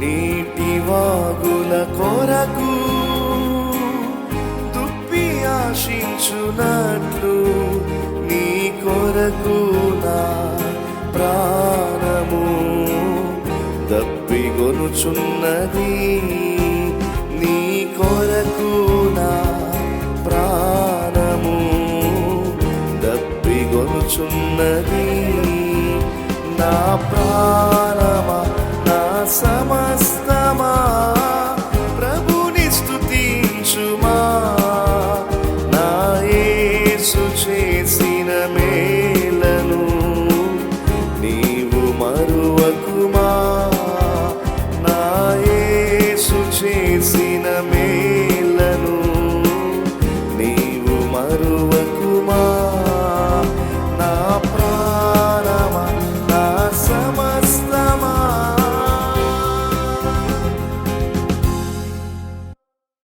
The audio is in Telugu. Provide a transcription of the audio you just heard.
నీటి వాగుల కొరకు దుప్పి ఆశించునట్లు నీ కొరకు నా ప్రాణము దప్పిగొనుచున్నది. నీ కొరకు నా ప్రాణము దప్పిగొనుచున్నది. నా ప్రాణమా, నా సమస్తమా